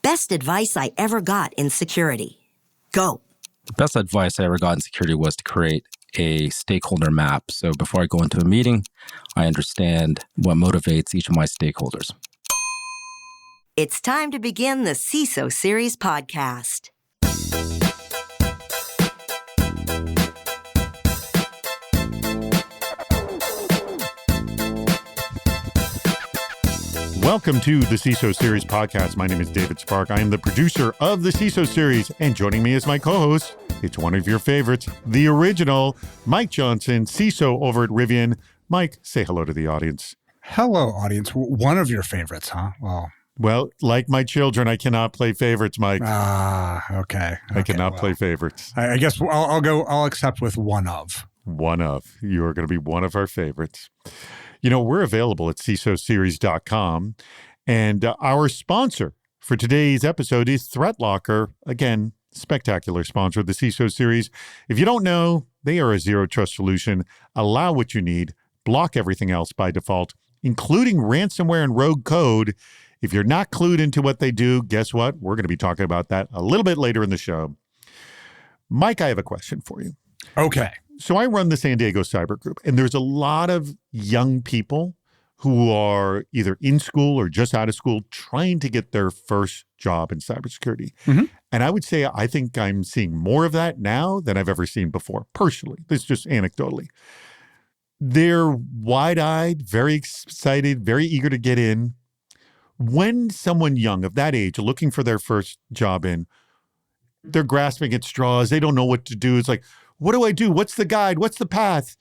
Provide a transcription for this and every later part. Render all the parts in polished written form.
Best advice I ever got in security. Go. The best advice I ever got in security was to create a stakeholder map. So before I go into a meeting, I understand what motivates each of my stakeholders. It's time to begin the CISO Series podcast. Welcome to the CISO Series podcast. My name is David Spark. I am the producer of the CISO Series, and joining me as my co-host, it's one of your favorites, the original Mike Johnson, CISO over at Rivian. Mike, say hello to the audience. Hello, audience. One of your favorites, huh? Well, like my children, I cannot play favorites, Mike. Okay. I cannot play favorites. I guess I'll accept with one of. One of. You are going to be one of our favorites. You know, we're available at CISOseries.com, and our sponsor for today's episode is ThreatLocker. Again, spectacular sponsor of the CISO Series. If you don't know, they are a zero-trust solution. Allow what you need, block everything else by default, including ransomware and rogue code. If you're not clued into what they do, guess what? We're going to be talking about that a little bit later in the show. Mike, I have a question for you. Okay. So I run the San Diego Cyber Group, and there's a lot of young people who are either in school or just out of school trying to get their first job in cybersecurity. Mm-hmm. And I would say I think I'm seeing more of that now than I've ever seen before, personally. This is just anecdotally. They're wide-eyed, very excited, very eager to get in. When someone young of that age looking for their first job in, they're grasping at straws. They don't know what to do. It's like, what do I do? What's the guide? What's the path?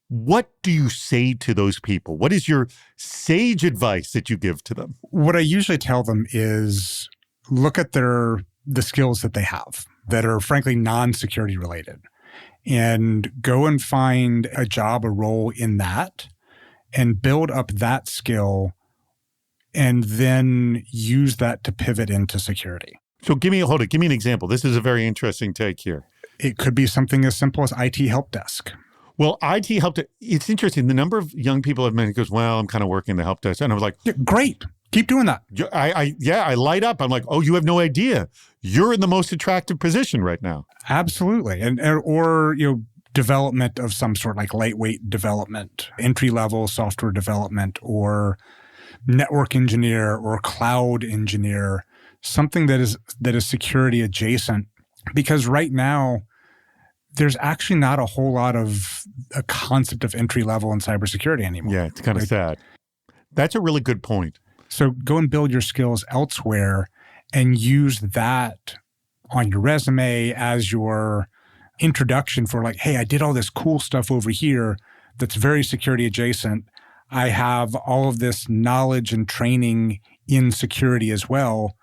What do you say to those people? What is your sage advice that you give to them? What I usually tell them is look at the skills that they have that are frankly non-security related and go and find a job, a role in that and build up that skill and then use that to pivot into security. So give me an example. This is a very interesting take here. It could be something as simple as IT help desk. Well, IT help desk, it's interesting. The number of young people I've met goes, well, I'm kind of working the help desk. And I was like, yeah, great. Keep doing that. I light up. I'm like, oh, you have no idea. You're in the most attractive position right now. Absolutely. Or development of some sort, like lightweight development, entry-level software development, or network engineer or cloud engineer, something that is security adjacent. Because right now, there's actually not a whole lot of a concept of entry level in cybersecurity anymore. Yeah, it's kind of sad. That's a really good point. So go and build your skills elsewhere and use that on your resume as your introduction for like, hey, I did all this cool stuff over here that's very security adjacent. I have all of this knowledge and training in security as well.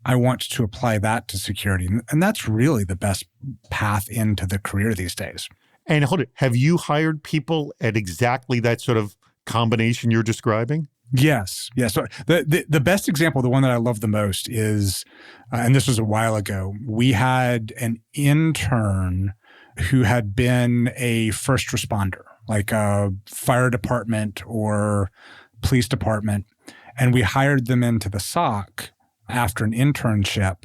I want to apply that to security. And that's really the best path into the career these days. And hold it, have you hired people at exactly that sort of combination you're describing? Yes. So the best example, the one that I love the most is, and this was a while ago, we had an intern who had been a first responder, like a fire department or police department, and we hired them into the SOC after an internship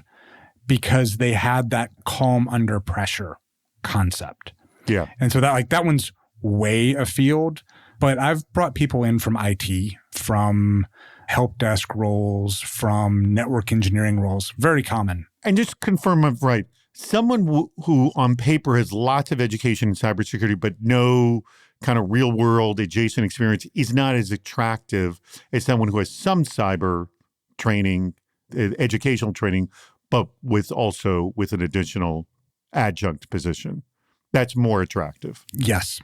because they had that calm under pressure concept. Yeah. And so that one's way afield, but I've brought people in from IT, from help desk roles, from network engineering roles, very common. And just confirm I'm right. Someone who on paper has lots of education in cybersecurity, but no kind of real world adjacent experience is not as attractive as someone who has some cyber training, educational training, but with an additional adjunct position. That's more attractive. Yes.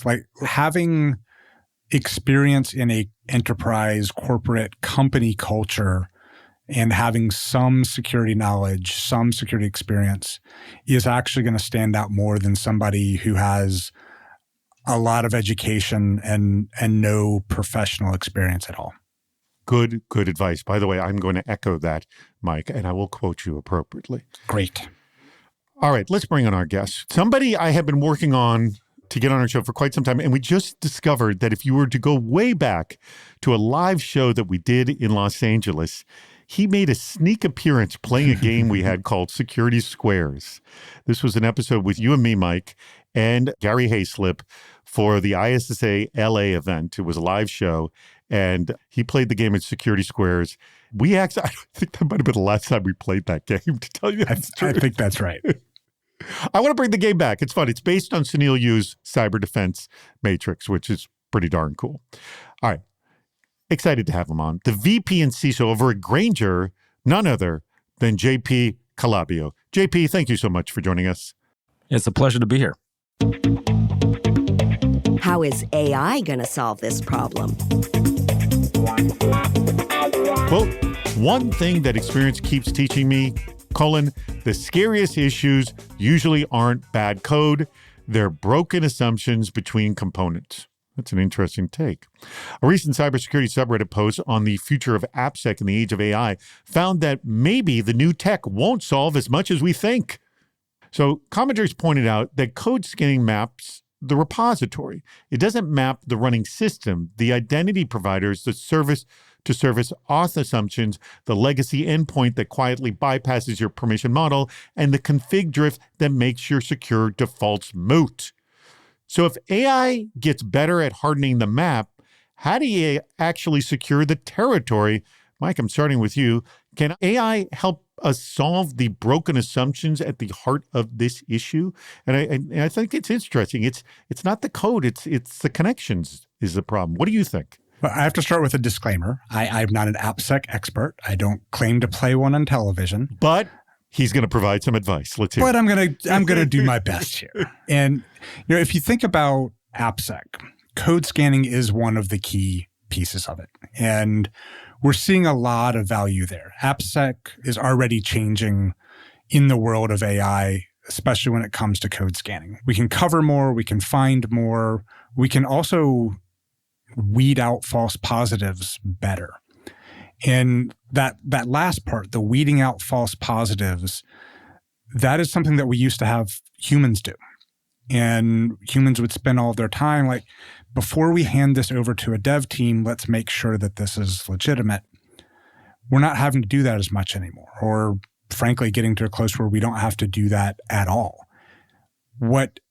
Like having experience in a enterprise, corporate, company culture and having some security knowledge, some security experience is actually going to stand out more than somebody who has a lot of education and no professional experience at all. Good advice. By the way, I'm going to echo that, Mike, and I will quote you appropriately. Great. All right, let's bring on our guest. Somebody I have been working on to get on our show for quite some time, and we just discovered that if you were to go way back to a live show that we did in Los Angeles, he made a sneak appearance playing a game we had called Security Squares. This was an episode with you and me, Mike, and Gary Hayslip for the ISSA LA event. It was a live show, and he played the game at Security Squares. We actually, I think that might have been the last time we played that game, to tell you the truth. I think that's right. I want to bring the game back. It's fun. It's based on Sunil Yu's cyber defense matrix, which is pretty darn cool. All right. Excited to have him on. The VP and CISO over at Grainger, none other than JP Calabio. JP, thank you so much for joining us. It's a pleasure to be here. How is AI going to solve this problem? Well, one thing that experience keeps teaching me, Colin, the scariest issues usually aren't bad code. They're broken assumptions between components. That's an interesting take. A recent cybersecurity subreddit post on the future of AppSec in the age of AI found that maybe the new tech won't solve as much as we think. So commenters pointed out that code scanning maps the repository. It doesn't map the running system, the identity providers, the service-to-service auth assumptions, the legacy endpoint that quietly bypasses your permission model, and the config drift that makes your secure defaults moot. So if AI gets better at hardening the map, how do you actually secure the territory? Mike, I'm starting with you. Can AI help us solve the broken assumptions at the heart of this issue? And I think it's interesting. It's not the code, it's the connections is the problem. What do you think? Well, I have to start with a disclaimer. I'm not an AppSec expert. I don't claim to play one on television. But he's going to provide some advice. Let's hear it. But I'm gonna do my best here. And if you think about AppSec, code scanning is one of the key pieces of it. And we're seeing a lot of value there. AppSec is already changing in the world of AI, especially when it comes to code scanning. We can cover more, we can find more, we can also weed out false positives better. And that last part, the weeding out false positives, that is something that we used to have humans do. And humans would spend all of their time like, before we hand this over to a dev team, let's make sure that this is legitimate. We're not having to do that as much anymore, or frankly, getting to a close where we don't have to do that at all. What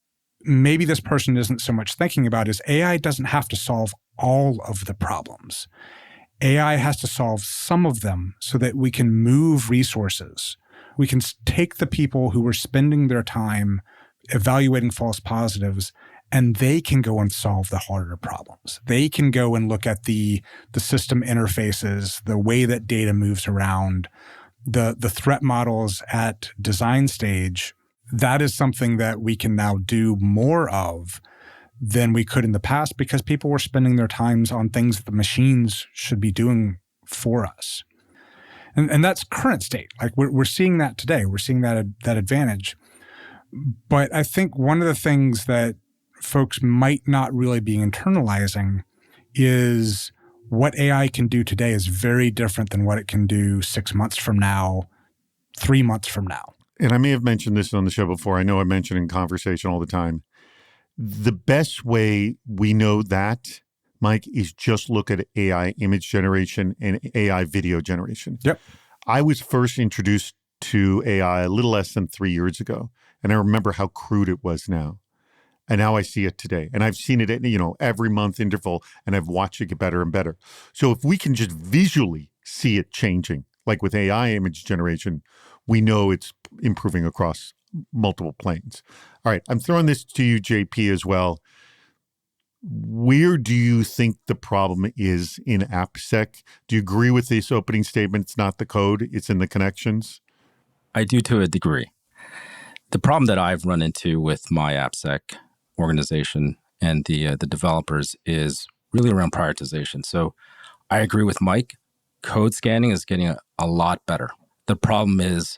maybe this person isn't so much thinking about is AI doesn't have to solve all of the problems. AI has to solve some of them so that we can move resources. We can take the people who are spending their time evaluating false positives, and they can go and solve the harder problems. They can go and look at the system interfaces, the way that data moves around, the threat models at design stage. That is something that we can now do more of than we could in the past because people were spending their times on things that the machines should be doing for us. And that's current state. Like we're seeing that today. We're seeing that advantage. But I think one of the things that folks might not really be internalizing is what AI can do today is very different than what it can do 6 months from now, 3 months from now. And I may have mentioned this on the show before. I know I mention in conversation all the time. The best way we know that, Mike, is just look at AI image generation and AI video generation. Yep. I was first introduced to AI a little less than 3 years ago, and I remember how crude it was now. And now I see it today. And I've seen it at, every month interval, and I've watched it get better and better. So if we can just visually see it changing, like with AI image generation, we know it's improving across multiple planes. All right, I'm throwing this to you, JP, as well. Where do you think the problem is in AppSec? Do you agree with this opening statement? It's not the code, it's in the connections? I do to a degree. The problem that I've run into with my AppSec organization and the developers is really around prioritization. So I agree with Mike. Code scanning is getting a lot better. The problem is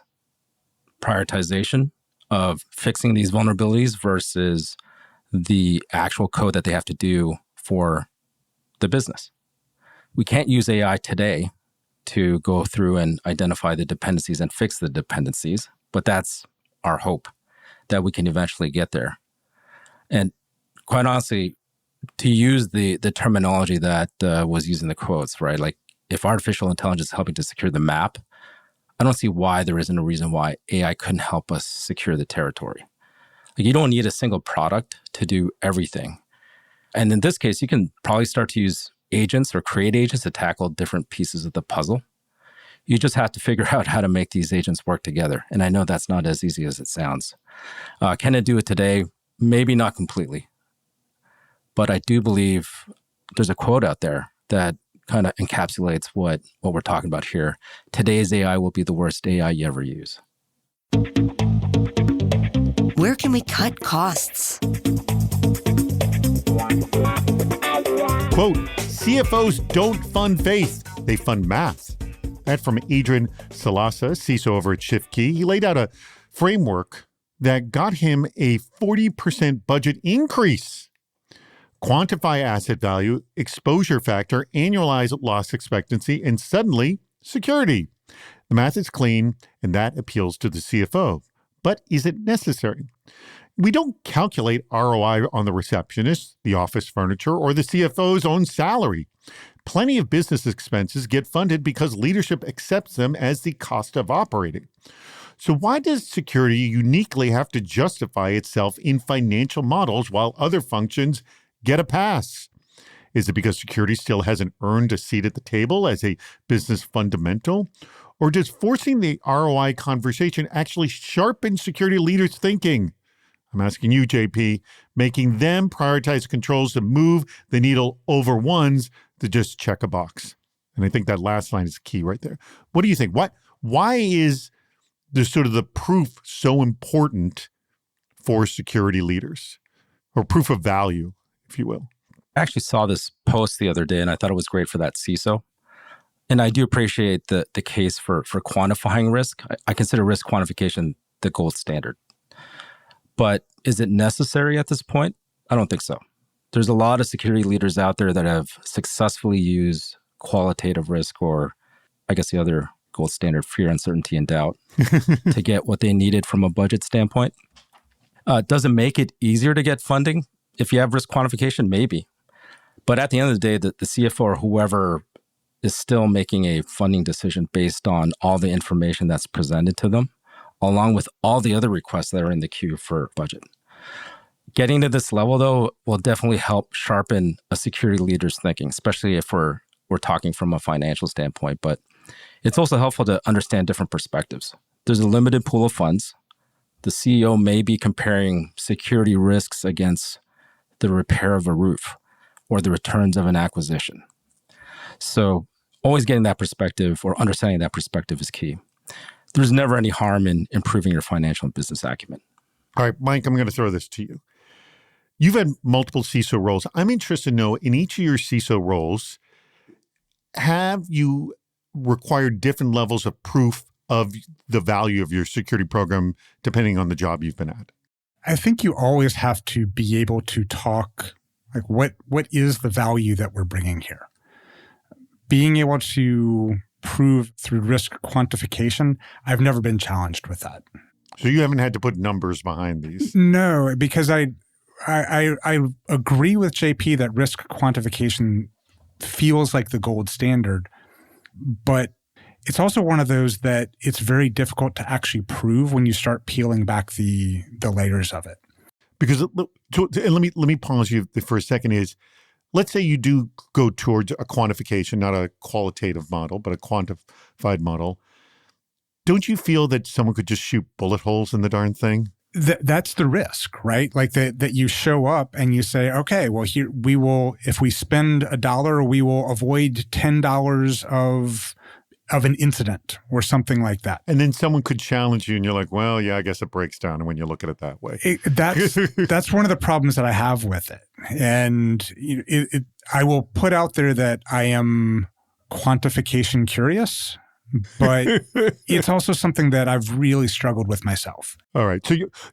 prioritization of fixing these vulnerabilities versus the actual code that they have to do for the business. We can't use AI today to go through and identify the dependencies and fix the dependencies, but that's our hope that we can eventually get there. And quite honestly, to use the terminology that was used in the quotes, right? Like if artificial intelligence is helping to secure the map, I don't see why there isn't a reason why AI couldn't help us secure the territory. Like, you don't need a single product to do everything. And in this case, you can probably start to use agents or create agents to tackle different pieces of the puzzle. You just have to figure out how to make these agents work together. And I know that's not as easy as it sounds. Can it do it today? Maybe not completely. But I do believe there's a quote out there that kind of encapsulates what we're talking about here. Today's AI will be the worst AI you ever use. Where can we cut costs? Quote, CFOs don't fund faith, they fund math. That from Adrian Salasa, CISO over at ShiftKey. He laid out a framework that got him a 40% budget increase. Quantify asset value, exposure factor, annualized loss expectancy, and suddenly security. The math is clean, and that appeals to the CFO. But is it necessary? We don't calculate ROI on the receptionist, the office furniture, or the CFO's own salary. Plenty of business expenses get funded because leadership accepts them as the cost of operating. So why does security uniquely have to justify itself in financial models while other functions get a pass? Is it because security still hasn't earned a seat at the table as a business fundamental? Or does forcing the ROI conversation actually sharpen security leaders' thinking? I'm asking you, JP, making them prioritize controls to move the needle over ones to just check a box. And I think that last line is key right there. What do you think? Why is the sort of the proof so important for security leaders, or proof of value, if you will? I actually saw this post the other day, and I thought it was great for that CISO. And I do appreciate the case for quantifying risk. I consider risk quantification the gold standard. But is it necessary at this point? I don't think so. There's a lot of security leaders out there that have successfully used qualitative risk, or I guess the other gold standard, fear, uncertainty, and doubt, to get what they needed from a budget standpoint. Does it make it easier to get funding if you have risk quantification? Maybe. But at the end of the day, the CFO or whoever is still making a funding decision based on all the information that's presented to them, along with all the other requests that are in the queue for budget. Getting to this level, though, will definitely help sharpen a security leader's thinking, especially if we're talking from a financial standpoint. But it's also helpful to understand different perspectives. There's a limited pool of funds. The CEO may be comparing security risks against the repair of a roof or the returns of an acquisition. So always getting that perspective or understanding that perspective is key. There's never any harm in improving your financial and business acumen. All right, Mike, I'm going to throw this to you. You've had multiple CISO roles. I'm interested to know, in each of your CISO roles, have you required different levels of proof of the value of your security program depending on the job you've been at? I think you always have to be able to talk, like, what is the value that we're bringing here? Being able to prove through risk quantification, I've never been challenged with that. So you haven't had to put numbers behind these? No, because I agree with JP that risk quantification feels like the gold standard, but it's also one of those that it's very difficult to actually prove when you start peeling back the layers of it. Because and let me pause you for a second. Let's say you do go towards a quantification, not a qualitative model, but a quantified model. Don't you feel that someone could just shoot bullet holes in the darn thing? That's the risk, right? Like that you show up and you say, okay, well, here we will, if we spend $1, we will avoid $10 of an incident or something like that. And then someone could challenge you and you're like, well, yeah, I guess it breaks down when you look at it that way. That's one of the problems that I have with it. And I will put out there that I am quantification curious, but it's also something that I've really struggled with myself. All right.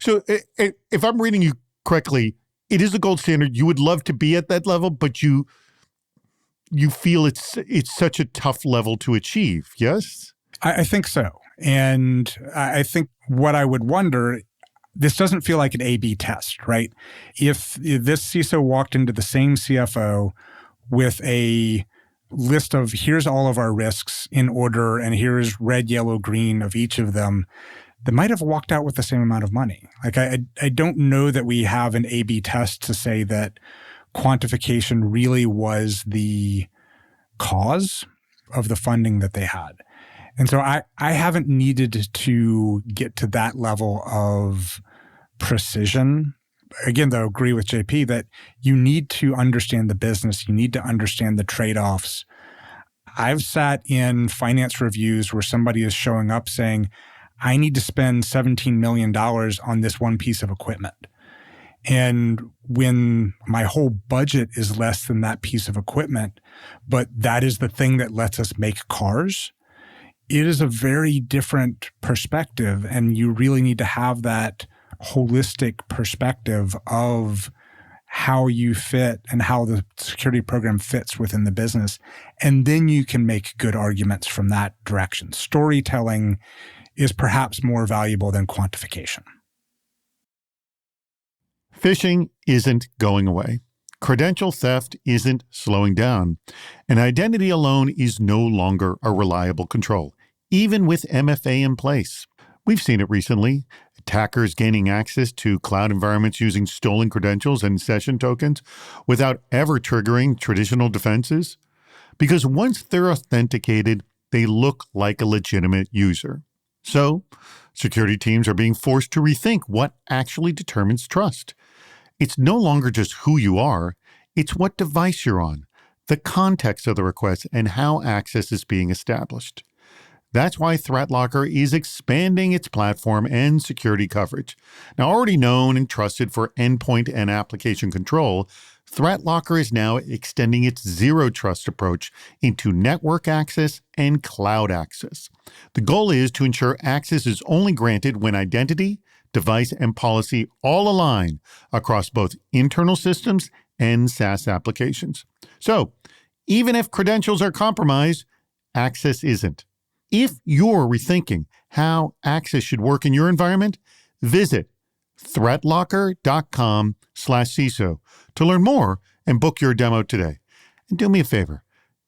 So if I'm reading you correctly, it is a gold standard. You would love to be at that level, but you feel it's such a tough level to achieve, yes? I think so. And I think what I would wonder, this doesn't feel like an A/B test, right? If this CISO walked into the same CFO with a list of here's all of our risks in order, and here's red, yellow, green of each of them, that might have walked out with the same amount of money. Like I don't know that we have an A/B test to say that quantification really was the cause of the funding that they had. And so I haven't needed to get to that level of precision. Again, though, I agree with JP that you need to understand the business. You need to understand the trade-offs. I've sat in finance reviews where somebody is showing up saying, I need to spend $17 million on this one piece of equipment. And when my whole budget is less than that piece of equipment, but that is the thing that lets us make cars, it is a very different perspective. And you really need to have that holistic perspective of how you fit and how the security program fits within the business. And then you can make good arguments from that direction. Storytelling is perhaps more valuable than quantification. Phishing isn't going away. Credential theft isn't slowing down. And identity alone is no longer a reliable control, even with MFA in place. We've seen it recently. Attackers gaining access to cloud environments using stolen credentials and session tokens without ever triggering traditional defenses. Because once they're authenticated, they look like a legitimate user. So, security teams are being forced to rethink what actually determines trust. It's no longer just who you are, it's what device you're on, the context of the request, and how access is being established. That's why ThreatLocker is expanding its platform and security coverage. Now, already known and trusted for endpoint and application control, ThreatLocker is now extending its zero trust approach into network access and cloud access. The goal is to ensure access is only granted when identity, device, and policy all align across both internal systems and SaaS applications. So, even if credentials are compromised, access isn't. If you're rethinking how access should work in your environment, visit threatlocker.com/CISO to learn more and book your demo today. And do me a favor,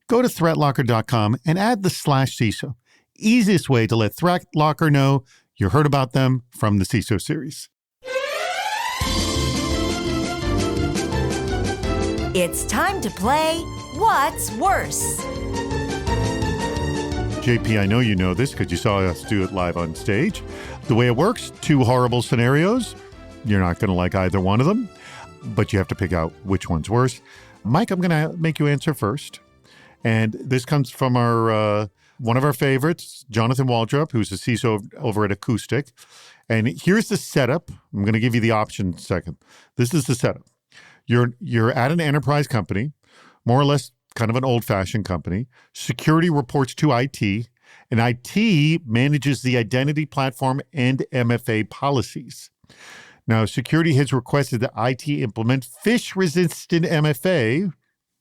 go to threatlocker.com and add the /CISO. Easiest way to let ThreatLocker know you heard about them from the CISO series. It's time to play What's Worse? JP, I know you know this because you saw us do it live on stage. The way it works, 2 horrible scenarios. You're not going to like either one of them, but you have to pick out which one's worse. Mike, I'm going to make you answer first. And this comes from our one of our favorites, Jonathan Waldrop, who's a CISO over at Acoustic. And here's the setup. I'm going to give you the option second. This is the setup. You're at an enterprise company, more or less kind of an old-fashioned company. Security reports to IT, and IT manages the identity platform and MFA policies. Now, security has requested that IT implement phish-resistant MFA.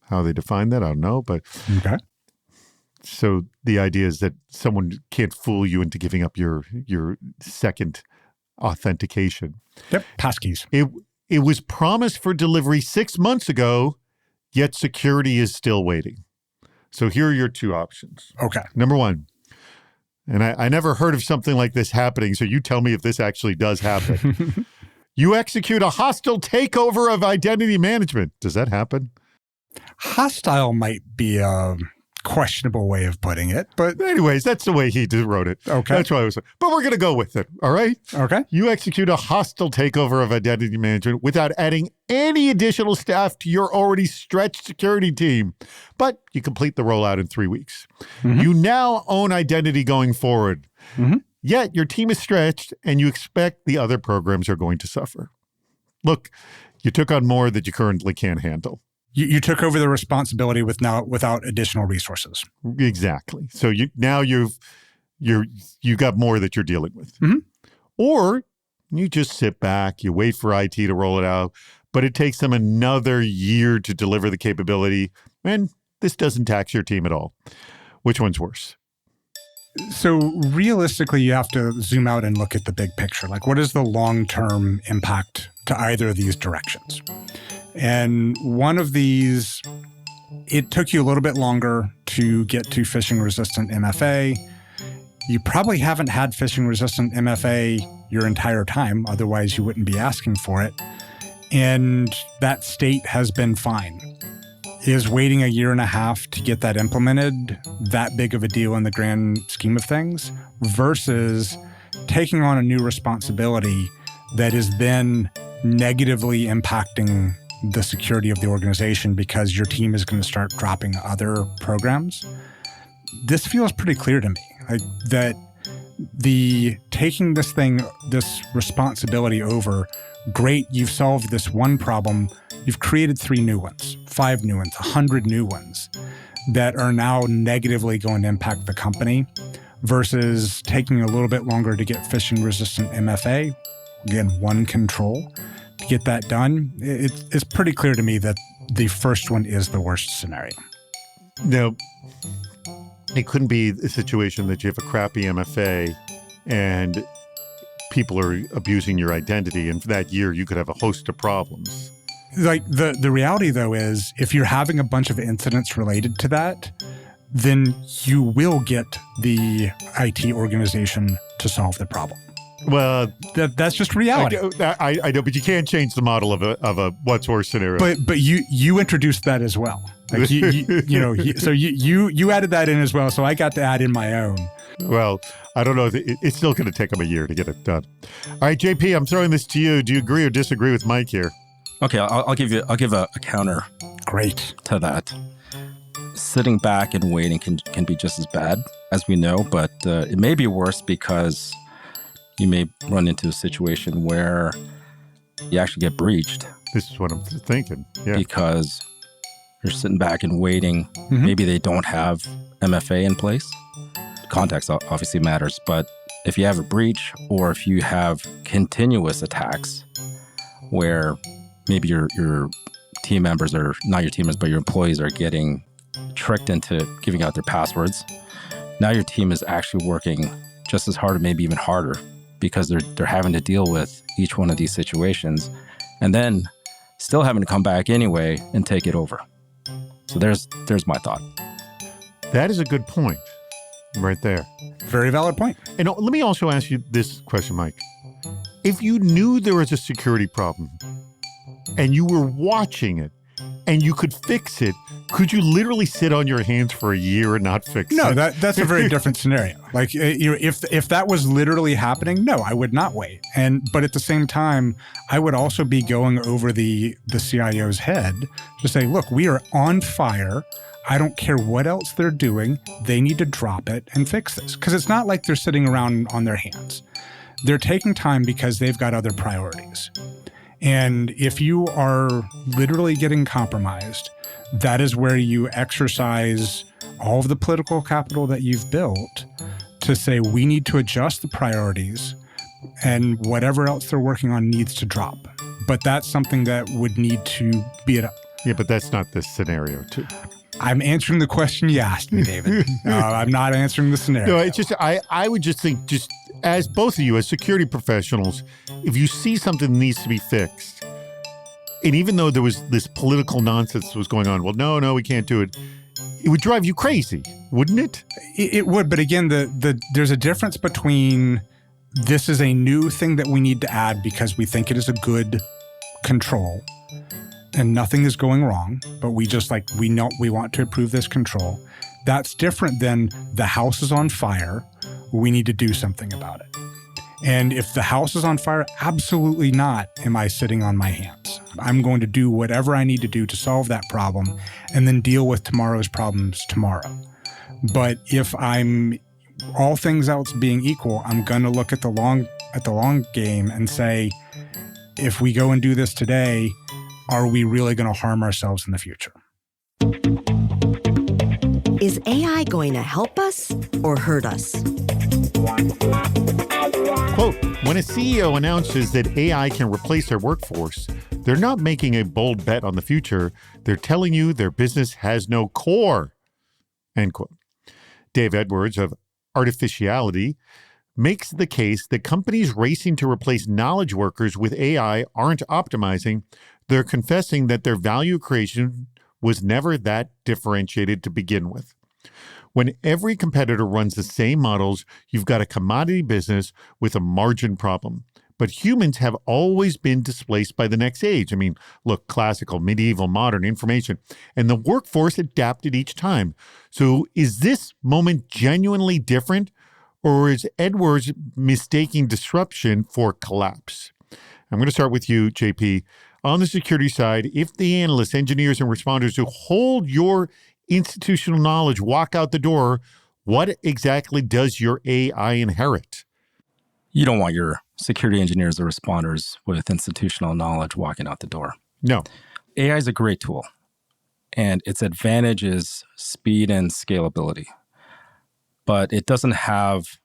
How they define that, I don't know, but Okay. So the idea is that someone can't fool you into giving up your second authentication. Yep. Passkeys. It was promised for delivery 6 months ago, yet security is still waiting. So here are your 2 options. Okay. Number 1, and I never heard of something like this happening, so you tell me if this actually does happen. You execute a hostile takeover of identity management. Does that happen? Hostile might be a questionable way of putting it, but Anyways, that's the way he wrote it. Okay. That's why I was. But we're going to go with it. All right. okay. You execute a hostile takeover of identity management without adding any additional staff to your already stretched security team. But you complete the rollout in 3 weeks. Mm-hmm. You now own identity going forward. Mm-hmm. Yet your team is stretched and you expect the other programs are going to suffer. Look, you took on more that you currently can't handle. You took over the responsibility without additional resources. Exactly. So you got more that you're dealing with. Mm-hmm. Or you just sit back, you wait for IT to roll it out, but it takes them another year to deliver the capability, and this doesn't tax your team at all. Which one's worse? So realistically, you have to zoom out and look at the big picture. Like, what is the long-term impact to either of these directions? And one of these it took you a little bit longer to get to phishing-resistant MFA. You probably haven't had phishing-resistant MFA your entire time, otherwise you wouldn't be asking for it. And that state has been fine. Is waiting a year and a half to get that implemented that big of a deal in the grand scheme of things versus taking on a new responsibility that is then negatively impacting the security of the organization because your team is going to start dropping other programs? This feels pretty clear to me, like that the taking this responsibility over, great, you've solved this one problem, you've created 3 new ones, 5 new ones, 100 new ones that are now negatively going to impact the company versus taking a little bit longer to get phishing-resistant MFA, again, one control, to get that done. It's pretty clear to me that the first one is the worst scenario. Now, it couldn't be a situation that you have a crappy MFA and people are abusing your identity, and for that year you could have a host of problems. Like the reality, though, is if you're having a bunch of incidents related to that, then you will get the IT organization to solve the problem. Well, that's just reality. I know, but you can't change the model of a what's worse scenario. But you introduced that as well. Like so you added that in as well. So I got to add in my own. Well, I don't know. It's still going to take them a year to get it done. All right, JP, I'm throwing this to you. Do you agree or disagree with Mike here? Okay, I'll give a counter. Great to that. Sitting back and waiting can be just as bad, as we know, but it may be worse because you may run into a situation where you actually get breached. This is what I'm thinking. Yeah. Because you're sitting back and waiting. Mm-hmm. Maybe they don't have MFA in place. Context obviously matters, but if you have a breach or if you have continuous attacks where maybe your team members, or not your team members, but your employees are getting tricked into giving out their passwords, now your team is actually working just as hard or maybe even harder because they're having to deal with each one of these situations and then still having to come back anyway and take it over. So there's my thought. That is a good point right there. Very valid point. And let me also ask you this question, Mike. If you knew there was a security problem and you were watching it and you could fix it, could you literally sit on your hands for a year and not fix it? No, that's a very different scenario. Like if that was literally happening, no, I would not wait. But at the same time, I would also be going over the CIO's head to say, look, we are on fire. I don't care what else they're doing. They need to drop it and fix this. Because it's not like they're sitting around on their hands. They're taking time because they've got other priorities. And if you are literally getting compromised, that is where you exercise all of the political capital that you've built to say, we need to adjust the priorities and whatever else they're working on needs to drop. But that's something that would need to be at. Yeah, but that's not the scenario, too. I'm answering the question you asked me, David. I'm not answering the scenario. No, it's just, I would just think, just as both of you, as security professionals, if you see something that needs to be fixed, and even though there was this political nonsense that was going on, well, no, we can't do it, it would drive you crazy, wouldn't it? It would, but again, there's a difference between this is a new thing that we need to add because we think it is a good control, and nothing is going wrong, but we want to approve this control. That's different than the house is on fire. We need to do something about it. And if the house is on fire, absolutely not am I sitting on my hands. I'm going to do whatever I need to do to solve that problem and then deal with tomorrow's problems tomorrow. But if all things else being equal, I'm going to look at the long game and say, if we go and do this today, are we really going to harm ourselves in the future? Is AI going to help us or hurt us? Quote, when a CEO announces that AI can replace their workforce, they're not making a bold bet on the future. They're telling you their business has no core, end quote. Dave Edwards of Artificiality makes the case that companies racing to replace knowledge workers with AI aren't optimizing. They're confessing that their value creation was never that differentiated to begin with. When every competitor runs the same models, you've got a commodity business with a margin problem. But humans have always been displaced by the next age. I mean, look, classical, medieval, modern, information. And the workforce adapted each time. So is this moment genuinely different? Or is Edwards mistaking disruption for collapse? I'm going to start with you, JP. On the security side, if the analysts, engineers, and responders who hold your institutional knowledge walk out the door, what exactly does your AI inherit? You don't want your security engineers or responders with institutional knowledge walking out the door. No. AI is a great tool, and its advantage is speed and scalability. But it doesn't have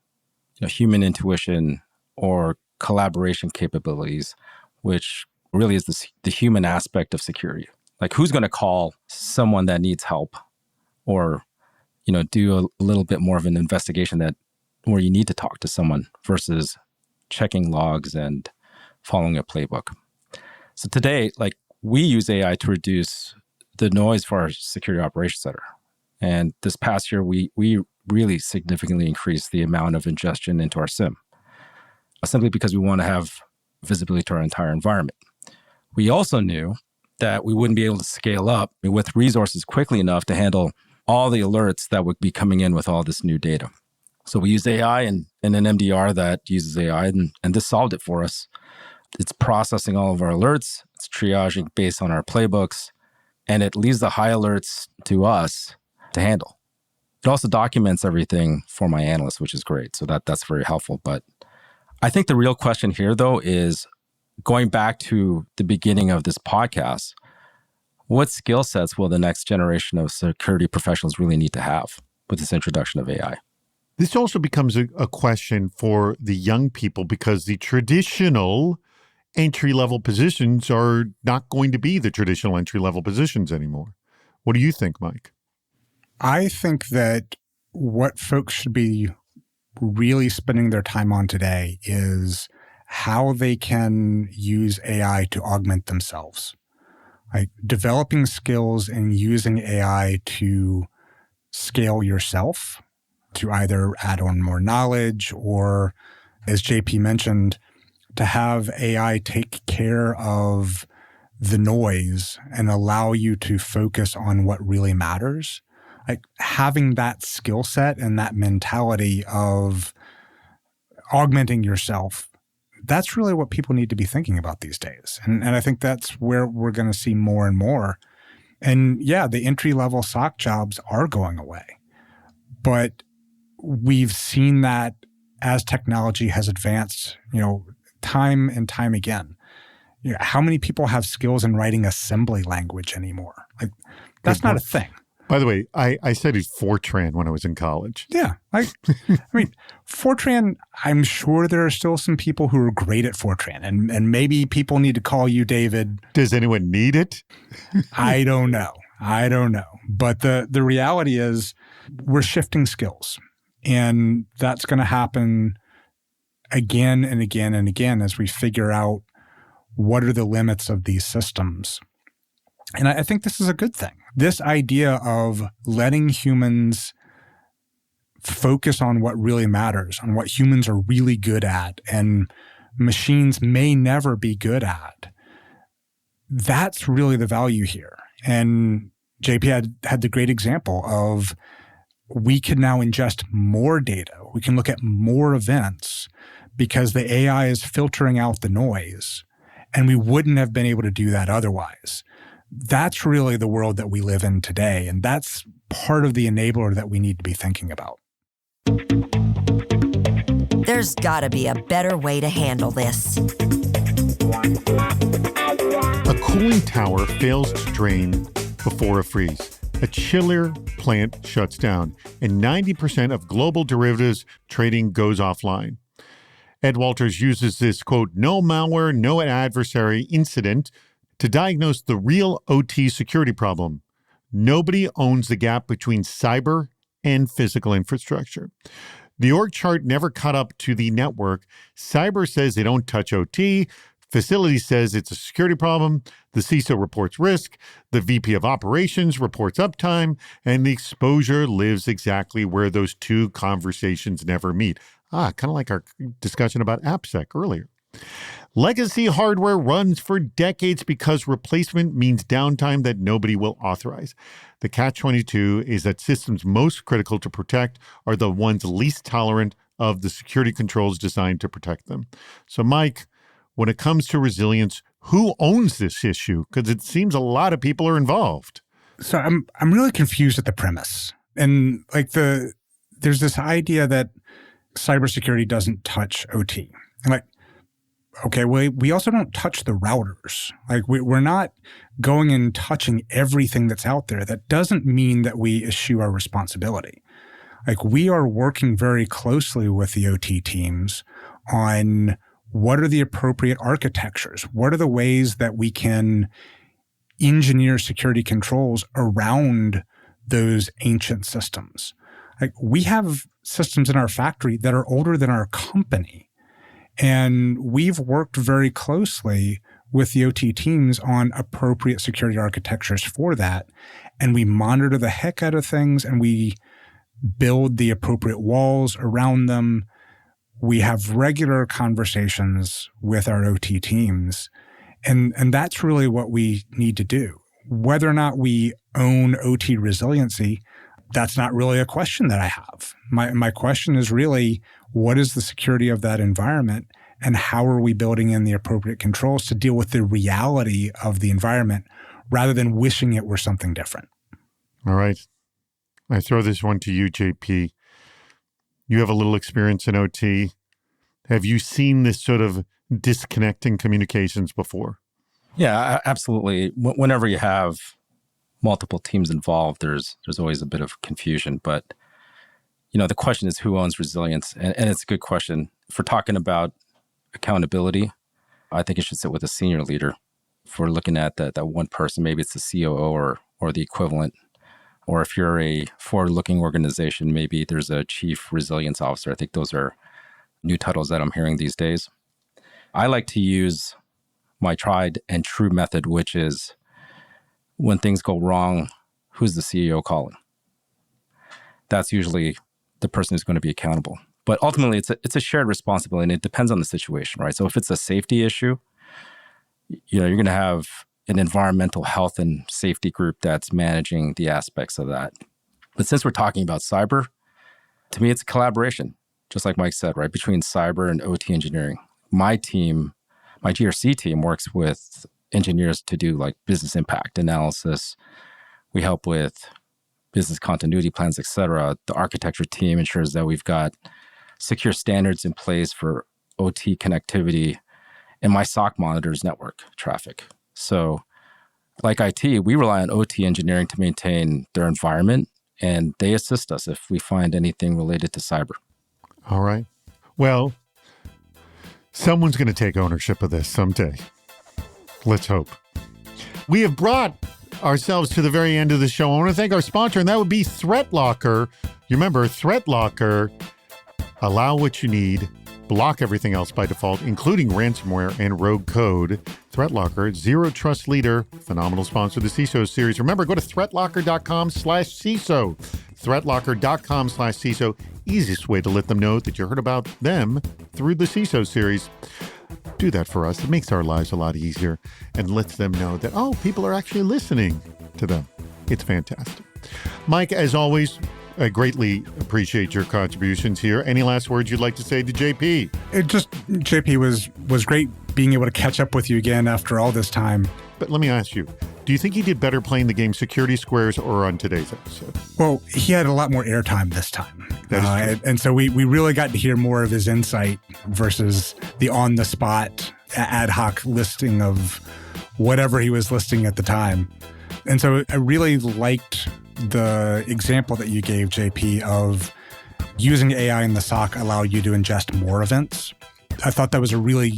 human intuition or collaboration capabilities, which really is the human aspect of security. Like, who's going to call someone that needs help or do a little bit more of an investigation where you need to talk to someone versus checking logs and following a playbook. So today, we use AI to reduce the noise for our security operations center. And this past year, we really significantly increased the amount of ingestion into our SIM, simply because we want to have visibility to our entire environment. We also knew that we wouldn't be able to scale up with resources quickly enough to handle all the alerts that would be coming in with all this new data. So we used AI and an MDR that uses AI, and this solved it for us. It's processing all of our alerts, it's triaging based on our playbooks, and it leaves the high alerts to us to handle. It also documents everything for my analysts, which is great. So that's very helpful. But I think the real question here, though, is going back to the beginning of this podcast, what skill sets will the next generation of security professionals really need to have with this introduction of AI? This also becomes a question for the young people because the traditional entry-level positions are not going to be the traditional entry-level positions anymore. What do you think, Mike? I think that what folks should be really spending their time on today is how they can use AI to augment themselves. Like developing skills and using AI to scale yourself, to either add on more knowledge or, as JP mentioned, to have AI take care of the noise and allow you to focus on what really matters. Like having that skill set and that mentality of augmenting yourself, that's really what people need to be thinking about these days. And I think that's where we're going to see more and more. And yeah, the entry-level SOC jobs are going away. But we've seen that as technology has advanced, time and time again. How many people have skills in writing assembly language anymore? Like, that's not a thing. By the way, I studied Fortran when I was in college. Yeah. I mean, Fortran, I'm sure there are still some people who are great at Fortran, and maybe people need to call you, David. Does anyone need it? I don't know. But the reality is we're shifting skills, and that's going to happen again and again and again as we figure out what are the limits of these systems. And I think this is a good thing. This idea of letting humans focus on what really matters, on what humans are really good at, and machines may never be good at. That's really the value here. And JP had the great example of we can now ingest more data. We can look at more events because the AI is filtering out the noise. And we wouldn't have been able to do that otherwise. That's really the world that we live in today. And that's part of the enabler that we need to be thinking about. There's got to be a better way to handle this. A cooling tower fails to drain before a freeze. A chiller plant shuts down, and 90% of global derivatives trading goes offline. Ed Walters uses this, quote, no malware, no adversary incident to diagnose the real OT security problem. Nobody owns the gap between cyber and physical infrastructure. The org chart never caught up to the network. Cyber says they don't touch OT. Facility says it's a security problem. The CISO reports risk. The VP of operations reports uptime. And the exposure lives exactly where those two conversations never meet. Kind of like our discussion about AppSec earlier. Legacy hardware runs for decades because replacement means downtime that nobody will authorize. The catch-22 is that systems most critical to protect are the ones least tolerant of the security controls designed to protect them. So, Mike, when it comes to resilience, who owns this issue? Because it seems a lot of people are involved. So I'm really confused at the premise. And there's this idea that cybersecurity doesn't touch OT. And okay, we also don't touch the routers. We're not going and touching everything that's out there. That doesn't mean that we eschew our responsibility. We are working very closely with the OT teams on what are the appropriate architectures? What are the ways that we can engineer security controls around those ancient systems? We have systems in our factory that are older than our company. And we've worked very closely with the OT teams on appropriate security architectures for that. And we monitor the heck out of things and we build the appropriate walls around them. We have regular conversations with our OT teams. And that's really what we need to do. Whether or not we own OT resiliency, that's not really a question that I have. My question is really, what is the security of that environment and how are we building in the appropriate controls to deal with the reality of the environment rather than wishing it were something different? All right. I throw this one to you, JP. You have a little experience in OT. Have you seen this sort of disconnecting communications before? Yeah, absolutely. Whenever you have multiple teams involved, there's always a bit of confusion. But, the question is who owns resilience? And it's a good question. If we're talking about accountability, I think it should sit with a senior leader. If we're looking at that one person, maybe it's the COO or the equivalent. Or if you're a forward-looking organization, maybe there's a chief resilience officer. I think those are new titles that I'm hearing these days. I like to use my tried and true method, which is when things go wrong, who's the CEO calling? That's usually the person who's going to be accountable. But ultimately, it's a shared responsibility, and it depends on the situation, right? So if it's a safety issue, you're going to have an environmental health and safety group that's managing the aspects of that. But since we're talking about cyber, to me, it's a collaboration, just like Mike said, right, between cyber and OT engineering. My team, my GRC team, works with engineers to do business impact analysis. We help with business continuity plans, et cetera. The architecture team ensures that we've got secure standards in place for OT connectivity, and my SOC monitors network traffic. So like IT, we rely on OT engineering to maintain their environment, and they assist us if we find anything related to cyber. All right. Well, someone's going to take ownership of this someday. Let's hope. We have brought ourselves to the very end of the show. I want to thank our sponsor, and that would be ThreatLocker. You remember, ThreatLocker, allow what you need, block everything else by default, including ransomware and rogue code. ThreatLocker, zero trust leader, phenomenal sponsor of the CISO series. Remember, go to threatlocker.com/CISO. Threatlocker.com/CISO. Easiest way to let them know that you heard about them through the CISO series. Do that for us. It makes our lives a lot easier and lets them know that, people are actually listening to them. It's fantastic. Mike, as always, I greatly appreciate your contributions here. Any last words you'd like to say to JP? JP was great being able to catch up with you again after all this time. But let me ask you, do you think he did better playing the game Security Squares or on today's episode? Well, he had a lot more airtime this time. That is true. And so we really got to hear more of his insight versus the on-the-spot ad hoc listing of whatever he was listing at the time. And so I really liked the example that you gave, JP, of using AI in the SOC allowed you to ingest more events. I thought that was a really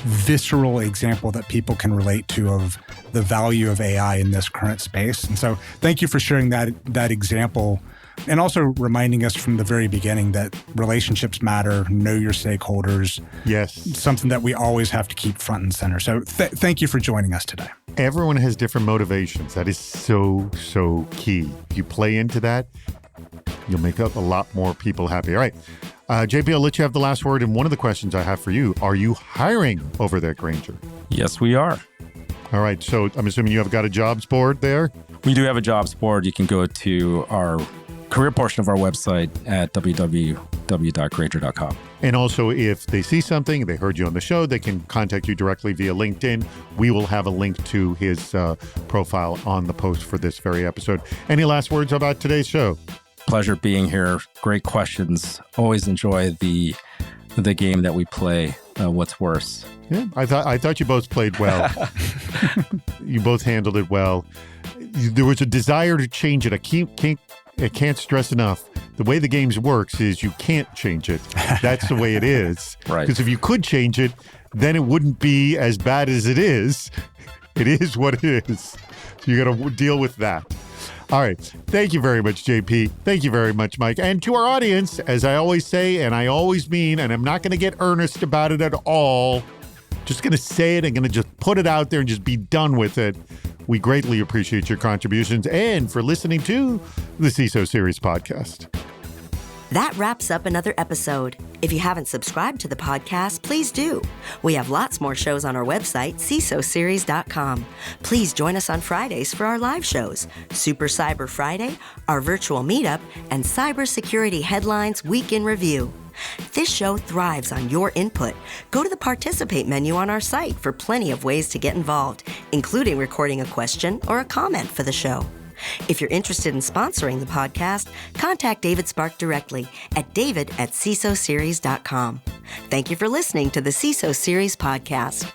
visceral example that people can relate to of the value of AI in this current space. And so thank you for sharing that example And also reminding us from the very beginning that relationships matter, know your stakeholders. Yes. Something that we always have to keep front and center. So thank you for joining us today. Everyone has different motivations. That is so, so key. If you play into that, you'll make up a lot more people happy. All right. JP, I'll let you have the last word. And one of the questions I have for you, are you hiring over there at Grainger? Yes, we are. All right. So I'm assuming you have got a jobs board there? We do have a jobs board. You can go to our career portion of our website at www.grainger.com. And also, if they see something, they heard you on the show, they can contact you directly via LinkedIn. We will have a link to his profile on the post for this very episode. Any last words about today's show? Pleasure being here. Great questions. Always enjoy the game that we play. What's worse? Yeah, I thought you both played well. You both handled it well. There was a desire to change it. I can't stress enough. The way the games works is you can't change it. That's the way it is. Right. Because if you could change it, then it wouldn't be as bad as it is. It is what it is. So you got to deal with that. All right. Thank you very much, JP. Thank you very much, Mike. And to our audience, as I always say, and I always mean, and I'm not going to get earnest about it at all, just going to say it and going to just put it out there and just be done with it. We greatly appreciate your contributions and for listening to the CISO Series podcast. That wraps up another episode. If you haven't subscribed to the podcast, please do. We have lots more shows on our website, CISOseries.com. Please join us on Fridays for our live shows, Super Cyber Friday, our virtual meetup, and Cybersecurity Headlines Week in Review. This show thrives on your input. Go to the Participate menu on our site for plenty of ways to get involved, including recording a question or a comment for the show. If you're interested in sponsoring the podcast, contact David Spark directly at david@cisoseries.com. Thank you for listening to the CISO Series podcast.